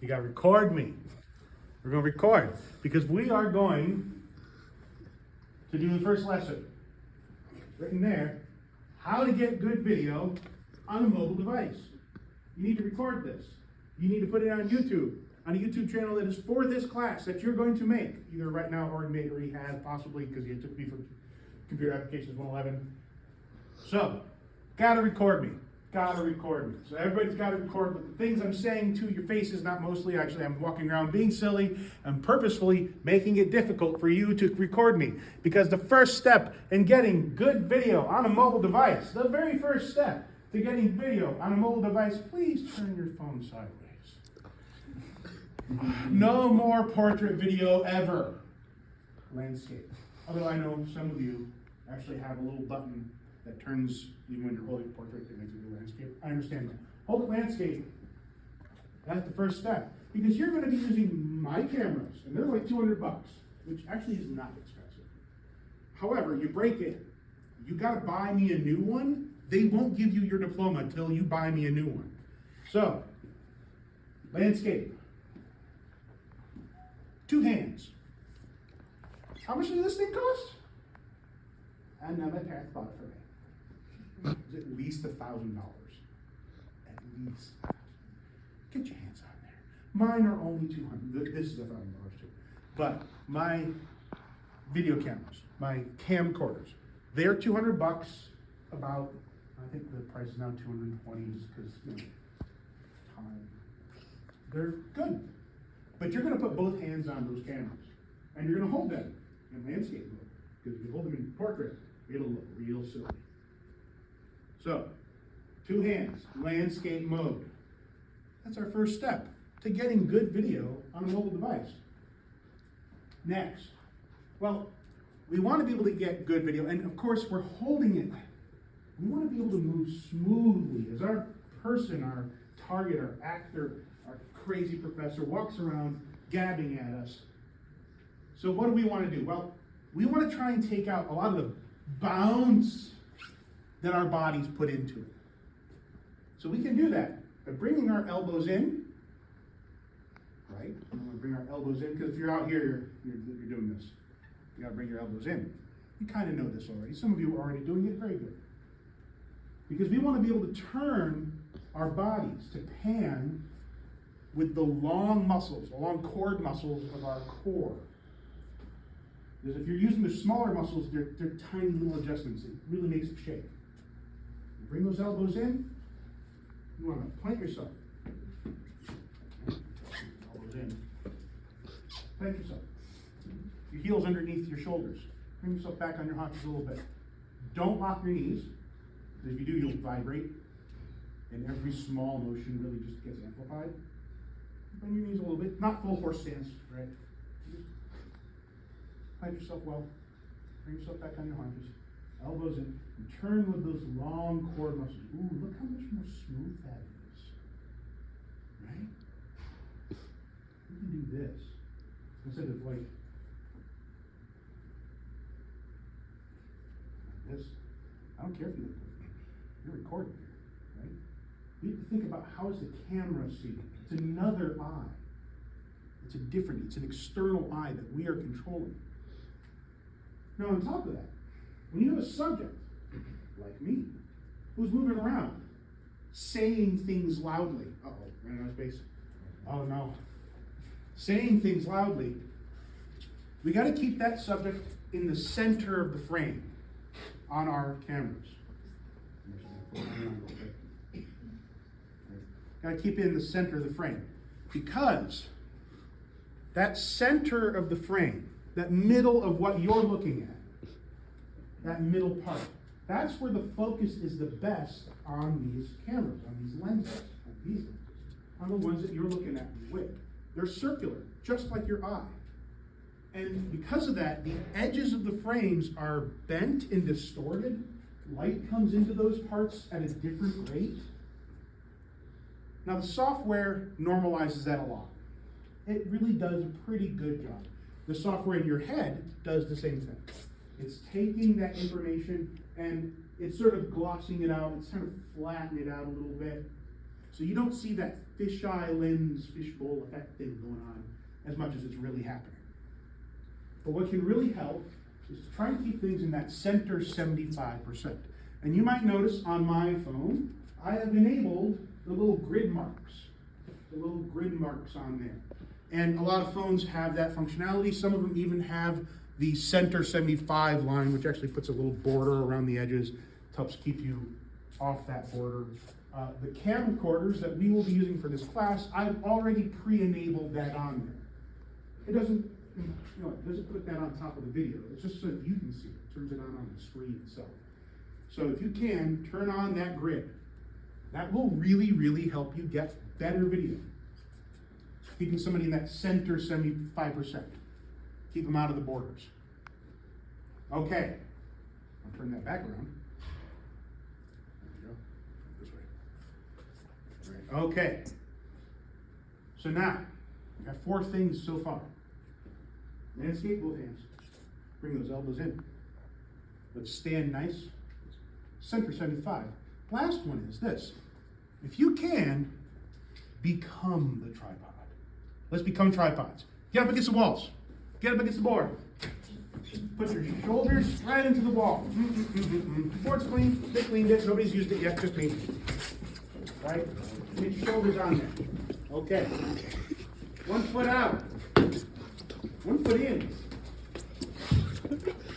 You gotta record me. We're gonna record because we are going to do the first lesson. Written there, how to get good video on a mobile device. You need to record this. You need to put it on YouTube, on a YouTube channel that is for this class that you're going to make, either right now or you already have, possibly, because you took me for Computer Applications 111. So, gotta record me. Gotta record me. So everybody's gotta record, but the things I'm saying to your faces, not mostly, actually I'm walking around being silly and purposefully making it difficult for you to record me. Because the first step in getting good video on a mobile device, the very first step to getting video on a mobile device, please turn your phone sideways. No more portrait video ever. Landscape. Although I know some of you actually have a little button that turns, even when you're holding a portrait, that makes it a landscape. I understand that. Hold it landscape. That's the first step. Because you're going to be using my cameras, and they're like $200, which actually is not expensive. However, you break it, you got to buy me a new one. They won't give you your diploma until you buy me a new one. So, landscape. 2 hands. How much does this thing cost? And now my parents bought it for me. It's at least $1,000. At least. Get your hands on there. Mine are only $200. This is $1,000 too. But my video cameras, my camcorders, they're $200. About, I think the price is now $220 just because, time. They're good. But you're going to put both hands on those cameras. And you're going to hold them in landscape mode. Because if you hold them in portrait, it'll look real silly. So, 2 hands, landscape mode. That's our first step to getting good video on a mobile device. Next, well, we want to be able to get good video, and of course we're holding it. We want to be able to move smoothly as our person, our target, our actor, our crazy professor walks around gabbing at us. So what do we want to do? Well, we want to try and take out a lot of the bounce that our bodies put into it. So we can do that by bringing our elbows in, right? We want to bring our elbows in, because if you're out here, you're doing this. You got to bring your elbows in. You kind of know this already. Some of you are already doing it very good. Because we want to be able to turn our bodies to pan with the long muscles, the long cord muscles of our core. Because if you're using the smaller muscles, they're tiny little adjustments. It really makes it shake. You bring those elbows in. You want to plant yourself. Elbows in. Plant yourself. Your heels underneath your shoulders. Bring yourself back on your haunches a little bit. Don't lock your knees. Because if you do, you'll vibrate. And every small motion really just gets amplified. Bend your knees a little bit. Not full horse stance, right? Plant yourself well. Bring yourself back on your haunches. Elbows in. And turn with those long core muscles. Ooh, look how much more smooth that is. Right? You can do this. Instead of like this. I don't care if you look good. You're recording here, right? We have to think about how is the camera seeing. It's another eye. It's an external eye that we are controlling. Now, on top of that, when you have a subject, like me, who's moving around, saying things loudly, ran out of space. Oh no. Saying things loudly, we got to keep that subject in the center of the frame on our cameras. Got to keep it in the center of the frame, because that center of the frame, that middle of what you're looking at, that middle part, that's where the focus is the best on these cameras, on these lenses, on the ones that you're looking at with. They're circular, just like your eye. And because of that, the edges of the frames are bent and distorted. Light comes into those parts at a different rate. Now the software normalizes that a lot. It really does a pretty good job. The software in your head does the same thing. It's taking that information and it's sort of glossing it out. It's kind of flattening it out a little bit. So you don't see that fisheye lens, fishbowl effect thing going on as much as it's really happening. But what can really help is to try and keep things in that center 75%. And you might notice on my phone, I have enabled the little grid marks. The little grid marks on there. And a lot of phones have that functionality. Some of them even have the center 75 line, which actually puts a little border around the edges, helps keep you off that border. The camcorders that we will be using for this class, I've already pre-enabled that on there. It doesn't, it doesn't put that on top of the video. It's just so that you can see it. It turns it on the screen itself. So if you can, turn on that grid. That will really, really help you get better video. Keeping somebody in that center 75%. Keep them out of the borders. Okay, I'll turn that back around. Okay, so now, we've got 4 things so far. Landscape, both hands. Bring those elbows in. Let's stand nice. Center 75. Last one is this. If you can, become the tripod. Let's become tripods. Get up against the walls. Get up against the board. Put your shoulders right into the wall. Board's clean, they cleaned it, nobody's used it yet, just me. Right? Get your shoulders on there. Okay. 1 foot out. 1 foot in.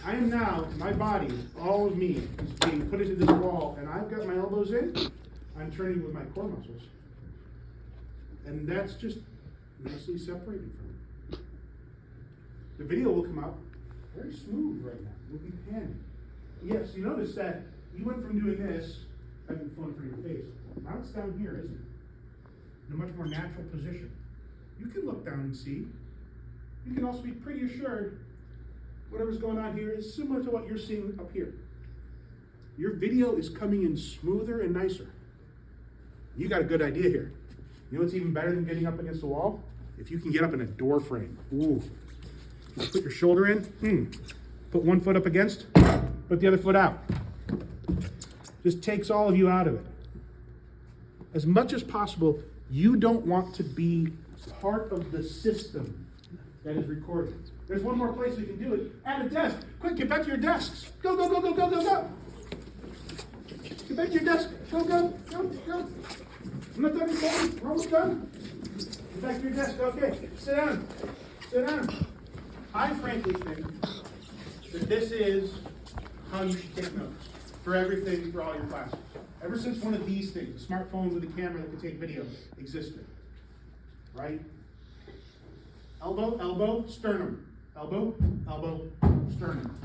I am now, my body, all of me, is being put into this wall, and I've got my elbows in. I'm turning with my core muscles. And that's just nicely separated from it. The video will come out very smooth right now. We'll be panning. Yes, you notice that you went from doing this, having the phone in front of your face. Now it's down here, isn't it? In a much more natural position. You can look down and see. You can also be pretty assured whatever's going on here is similar to what you're seeing up here. Your video is coming in smoother and nicer. You got a good idea here. You know what's even better than getting up against the wall? If you can get up in a door frame. Ooh. Just put your shoulder in. Put 1 foot up against. Put the other foot out. Just takes all of you out of it. As much as possible, you don't want to be part of the system that is recording. There's one more place we can do it. At a desk. Quick, get back to your desks. Go, go, go, go, go, go, go. Get back to your desk. Go, go, go, go. I'm not done recording. We're almost done. Get back to your desk. Okay. Sit down. Sit down. I frankly think that this is how you should take notes for everything, for all your classes. Ever since one of these things, a smartphone with a camera that can take video, existed. Right? Elbow, elbow, sternum. Elbow, elbow, sternum.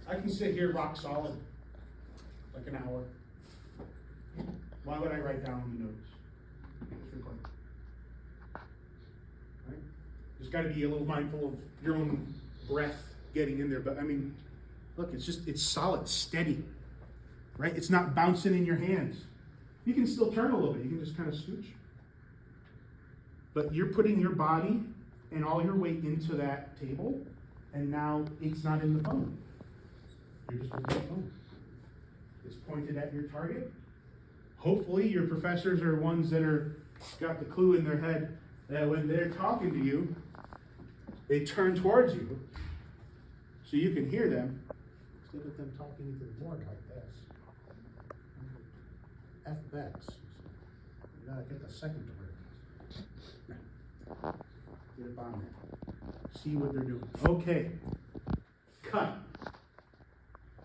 I can sit here rock solid, like an hour. Why would I write down the notes? It's recording. Right? Just got to be a little mindful of your own breath getting in there. But I mean, look, it's solid, steady. Right? It's not bouncing in your hands. You can still turn a little bit. You can just kind of scooch. But you're putting your body and all your weight into that table, and now it's not in the phone. You're just holding the phone. It's pointed at your target. Hopefully your professors are ones that are got the clue in their head that when they're talking to you, they turn towards you so you can hear them instead of them talking into the board like this. F that. You gotta get the second to work. Get it on there. See what they're doing. Okay. Cut.